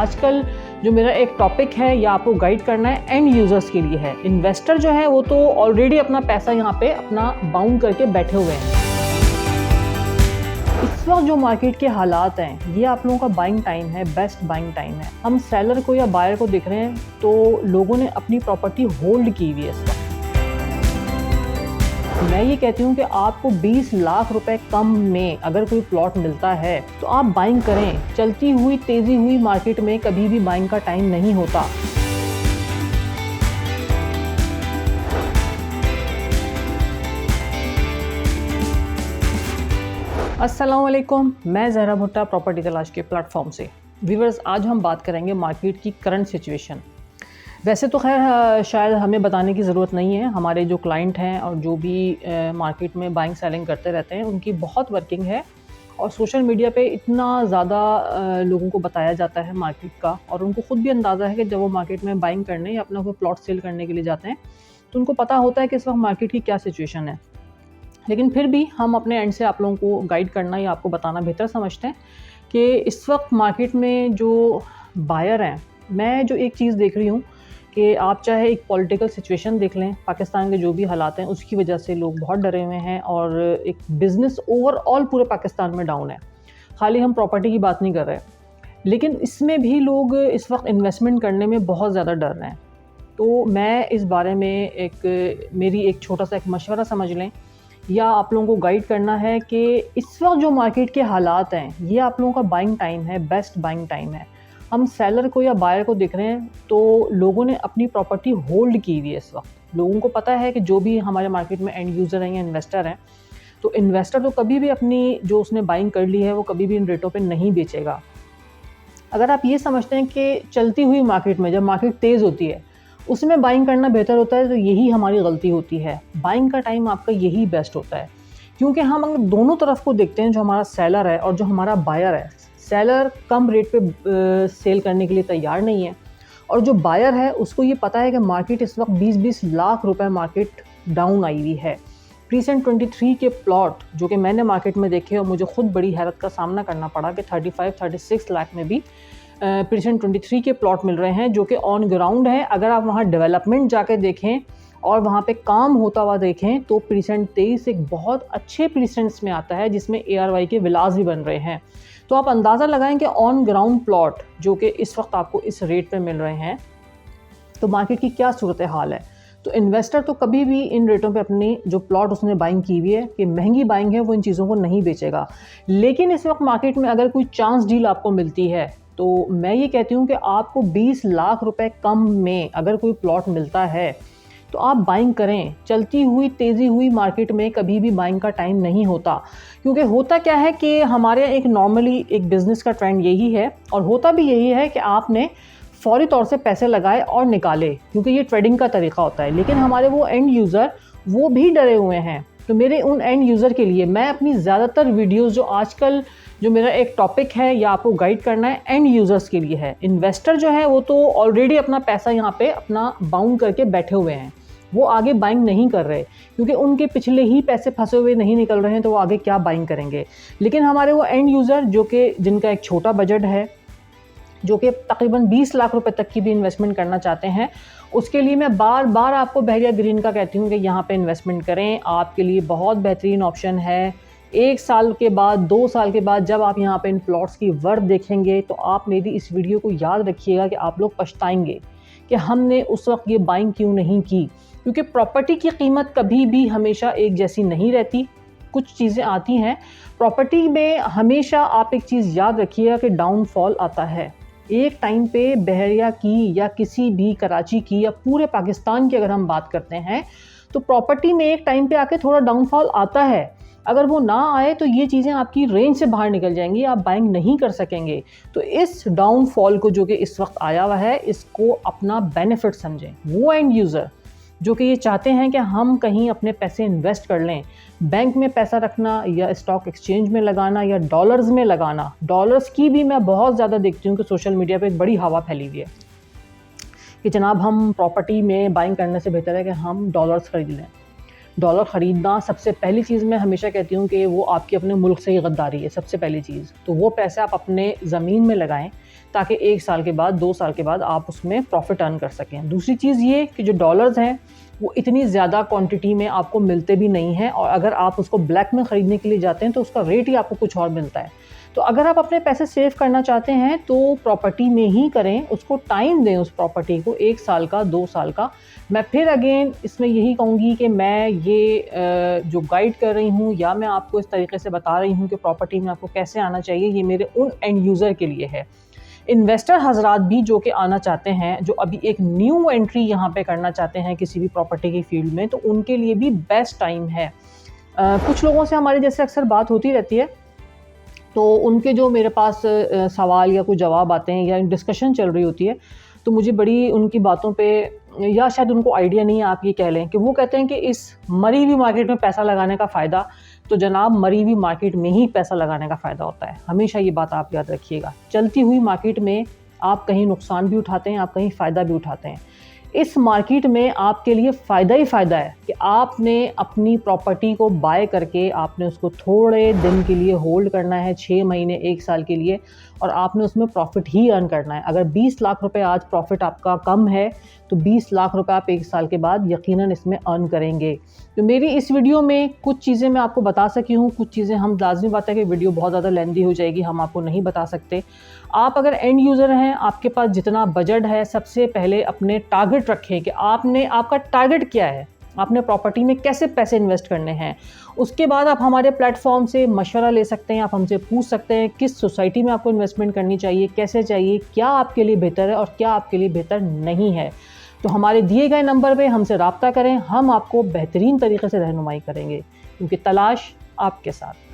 आजकल जो मेरा एक टॉपिक है या आपको गाइड करना है एंड यूज़र्स के लिए है। इन्वेस्टर जो है वो तो ऑलरेडी अपना पैसा यहाँ पे अपना बाउंड करके बैठे हुए हैं। इस वक्त जो मार्केट के हालात हैं ये आप लोगों का बाइंग टाइम है, बेस्ट बाइंग टाइम है। हम सेलर को या बायर को देख रहे हैं तो लोगों ने अपनी प्रॉपर्टी होल्ड की हुई है इस वक्त। मैं ये कहती हूँ कि आपको 20 लाख रुपए कम में अगर कोई प्लॉट मिलता है तो आप बाइंग करें। चलती हुई तेजी हुई मार्केट में कभी भी बाइंग का टाइम नहीं होता। अस्सलाम वालेकुम, मैं ज़हरा भुट्टा प्रॉपर्टी तलाश के प्लेटफॉर्म से। व्यूअर्स, आज हम बात करेंगे मार्केट की करंट सिचुएशन। वैसे तो खैर शायद हमें बताने की ज़रूरत नहीं है, हमारे जो क्लाइंट हैं और जो भी मार्केट में बाइंग सेलिंग करते रहते हैं उनकी बहुत वर्किंग है और सोशल मीडिया पे इतना ज़्यादा लोगों को बताया जाता है मार्केट का, और उनको ख़ुद भी अंदाज़ा है कि जब वो मार्केट में बाइंग करने या अपना कोई प्लॉट सेल करने के लिए जाते हैं तो उनको पता होता है कि इस वक्त मार्केट की क्या सिचुएशन है। लेकिन फिर भी हम अपने एंड से आप लोगों को गाइड करना या आपको बताना बेहतर समझते हैं कि इस वक्त मार्केट में जो बायर हैं, मैं जो एक चीज़ देख रही हूँ कि आप चाहे एक पॉलिटिकल सिचुएशन देख लें, पाकिस्तान के जो भी हालात हैं उसकी वजह से लोग बहुत डरे हुए हैं और एक बिज़नेस ओवरऑल पूरे पाकिस्तान में डाउन है। खाली हम प्रॉपर्टी की बात नहीं कर रहे, लेकिन इसमें भी लोग इस वक्त इन्वेस्टमेंट करने में बहुत ज़्यादा डर रहे हैं। तो मैं इस बारे में मेरी एक छोटा सा एक मशवरा समझ लें या आप लोगों को गाइड करना है कि इस वक्त जो मार्केट के हालात हैं ये आप लोगों का बाइंग टाइम है, बेस्ट बाइंग टाइम है। हम सेलर को या बायर को देख रहे हैं तो लोगों ने अपनी प्रॉपर्टी होल्ड की हुई है इस वक्त। लोगों को पता है कि जो भी हमारे मार्केट में एंड यूज़र हैं या इन्वेस्टर हैं, तो इन्वेस्टर तो कभी भी अपनी जो उसने बाइंग कर ली है वो कभी भी इन रेटों पे नहीं बेचेगा। अगर आप ये समझते हैं कि चलती हुई मार्केट में जब मार्केट तेज़ होती है उसमें बाइंग करना बेहतर होता है, तो यही हमारी गलती होती है। बाइंग का टाइम आपका यही बेस्ट होता है, क्योंकि हम अगर दोनों तरफ को देखते हैं, जो हमारा सेलर है और जो हमारा बायर है, सेलर कम रेट पे सेल करने के लिए तैयार नहीं है और जो बायर है उसको ये पता है कि मार्केट इस वक्त 20-20 लाख रुपए मार्केट डाउन आई हुई है। प्रीसेंट 23 के प्लॉट जो कि मैंने मार्केट में देखे और मुझे खुद बड़ी हैरत का सामना करना पड़ा कि 35-36 लाख में भी प्रीसेंट 23 के प्लॉट मिल रहे हैं जो कि ऑन ग्राउंड है। अगर आप वहाँ डेवलपमेंट जाके देखें और वहाँ पे काम होता हुआ देखें तो प्रीसेंट 23 एक बहुत अच्छे प्रीसेंट्स में आता है जिसमें ARY के विलास भी बन रहे हैं। तो आप अंदाज़ा लगाएं कि ऑन ग्राउंड प्लॉट जो कि इस वक्त आपको इस रेट पे मिल रहे हैं तो मार्केट की क्या सूरत हाल है। तो इन्वेस्टर तो कभी भी इन रेटों पे अपनी जो प्लॉट उसने बाइंग की हुई है कि महंगी बाइंग है वो इन चीज़ों को नहीं बेचेगा। लेकिन इस वक्त मार्केट में अगर कोई चांस डील आपको मिलती है तो मैं ये कहती हूँ कि आपको 20 लाख रुपए कम में अगर कोई प्लॉट मिलता है तो आप बाइंग करें। चलती हुई तेज़ी हुई मार्केट में कभी भी बाइंग का टाइम नहीं होता, क्योंकि होता क्या है कि हमारे एक नॉर्मली एक बिज़नेस का ट्रेंड यही है और होता भी यही है कि आपने फौरी तौर से पैसे लगाए और निकाले, क्योंकि ये ट्रेडिंग का तरीका होता है। लेकिन हमारे वो एंड यूज़र वो भी डरे हुए हैं। तो मेरे उन एंड यूज़र के लिए मैं अपनी ज़्यादातर वीडियोज़ जो आजकल जो मेरा एक टॉपिक है या आपको गाइड करना है एंड यूज़र्स के लिए है। इन्वेस्टर जो है वो तो ऑलरेडी अपना पैसा यहाँ पे अपना बाउंड करके बैठे हुए हैं, वो आगे बाइंग नहीं कर रहे क्योंकि उनके पिछले ही पैसे फंसे हुए नहीं निकल रहे हैं, तो वो आगे क्या बाइंग करेंगे। लेकिन हमारे वो एंड यूज़र जो कि जिनका एक छोटा बजट है, जो कि तकरीबन 20 लाख रुपए तक की भी इन्वेस्टमेंट करना चाहते हैं, उसके लिए मैं बार बार आपको बहरिया ग्रीन का कहती हूँ कि यहाँ पे इन्वेस्टमेंट करें। आपके लिए बहुत बेहतरीन ऑप्शन है। 1 साल के बाद 2 साल के बाद जब आप यहाँ पे इन प्लॉट्स की वर्थ देखेंगे तो आप मेरी इस वीडियो को याद रखिएगा कि आप लोग पछताएंगे कि हमने उस वक्त ये बाइंग क्यों नहीं की। क्योंकि प्रॉपर्टी की कीमत कभी भी हमेशा एक जैसी नहीं रहती, कुछ चीज़ें आती हैं प्रॉपर्टी में। हमेशा आप एक चीज़ याद रखिएगा कि डाउनफॉल आता है। एक टाइम पे बहरिया की या किसी भी कराची की या पूरे पाकिस्तान की अगर हम बात करते हैं तो प्रॉपर्टी में एक टाइम पे आके थोड़ा डाउनफॉल आता है। अगर वो ना आए तो ये चीज़ें आपकी रेंज से बाहर निकल जाएंगी, आप बाइंग नहीं कर सकेंगे। तो इस डाउनफॉल को जो कि इस वक्त आया हुआ है इसको अपना बेनिफिट समझें। वो एंड यूज़र जो कि ये चाहते हैं कि हम कहीं अपने पैसे इन्वेस्ट कर लें, बैंक में पैसा रखना या स्टॉक एक्सचेंज में लगाना या डॉलर्स में लगाना। डॉलर्स की भी मैं बहुत ज़्यादा देखती हूँ कि सोशल मीडिया पे एक बड़ी हवा फैली हुई है कि जनाब हम प्रॉपर्टी में बाइंग करने से बेहतर है कि हम डॉलर्स खरीद लें। डॉलर ख़रीदना सबसे पहली चीज़ मैं हमेशा कहती हूँ कि वो आपकी अपने मुल्क से ही गद्दारी है सबसे पहली चीज़। तो वो पैसे आप अपने ज़मीन में लगाएं ताकि 1 साल के बाद 2 साल के बाद आप उसमें प्रॉफिट अर्न कर सकें। दूसरी चीज़ ये कि जो डॉलर्स हैं वो इतनी ज़्यादा क्वांटिटी में आपको मिलते भी नहीं हैं, और अगर आप उसको ब्लैक में ख़रीदने के लिए जाते हैं तो उसका रेट ही आपको कुछ और मिलता है। तो अगर आप अपने पैसे सेव करना चाहते हैं तो प्रॉपर्टी में ही करें, उसको टाइम दें उस प्रॉपर्टी को, 1 साल का 2 साल का। मैं फिर अगेन इसमें यही कहूँगी कि मैं ये जो गाइड कर रही हूँ या मैं आपको इस तरीके से बता रही हूँ कि प्रॉपर्टी में आपको कैसे आना चाहिए, ये मेरे उन एंड यूज़र के लिए है। इन्वेस्टर हजरात भी जो कि आना चाहते हैं, जो अभी एक न्यू एंट्री यहाँ पे करना चाहते हैं किसी भी प्रॉपर्टी की फील्ड में, तो उनके लिए भी बेस्ट टाइम है। कुछ लोगों से हमारे जैसे अक्सर बात होती रहती है, तो उनके जो मेरे पास सवाल या कोई जवाब आते हैं या डिस्कशन चल रही होती है, तो मुझे बड़ी उनकी बातों पे, या शायद उनको आइडिया नहीं है, आप ये कह लें कि वो कहते हैं कि इस मरी हुई मार्केट में पैसा लगाने का फ़ायदा, तो जनाब मरी हुई मार्केट में ही पैसा लगाने का फ़ायदा होता है। हमेशा ये बात आप याद रखिएगा। चलती हुई मार्केट में आप कहीं नुकसान भी उठाते हैं, आप कहीं फ़ायदा भी उठाते हैं। इस मार्केट में आपके लिए फ़ायदा ही फ़ायदा है कि आपने अपनी प्रॉपर्टी को बाय करके आपने उसको थोड़े दिन के लिए होल्ड करना है, 6 महीने 1 साल के लिए, और आपने उसमें प्रॉफिट ही अर्न करना है। अगर 20 लाख रुपए आज प्रॉफिट आपका कम है तो 20 लाख रुपए आप 1 साल के बाद यकीनन इसमें अर्न करेंगे। तो मेरी इस वीडियो में कुछ चीज़ें मैं आपको बता सकी हूँ, कुछ चीज़ें हम, लाज़मी बात है कि वीडियो बहुत ज़्यादा लेंथी हो जाएगी, हम आपको नहीं बता सकते। आप अगर एंड यूज़र हैं, आपके पास जितना बजट है, सबसे पहले अपने टारगेट रखें कि आपका टारगेट क्या है, आपने प्रॉपर्टी में कैसे पैसे इन्वेस्ट करने हैं। उसके बाद आप हमारे प्लेटफॉर्म से मशवरा ले सकते हैं, आप हमसे पूछ सकते हैं किस सोसाइटी में आपको इन्वेस्टमेंट करनी चाहिए, कैसे चाहिए, क्या आपके लिए बेहतर है और क्या आपके लिए बेहतर नहीं है। तो हमारे दिए गए नंबर पे हमसे रब्ता करें, हम आपको बेहतरीन तरीके से रहनुमाई करेंगे, क्योंकि तलाश आपके साथ।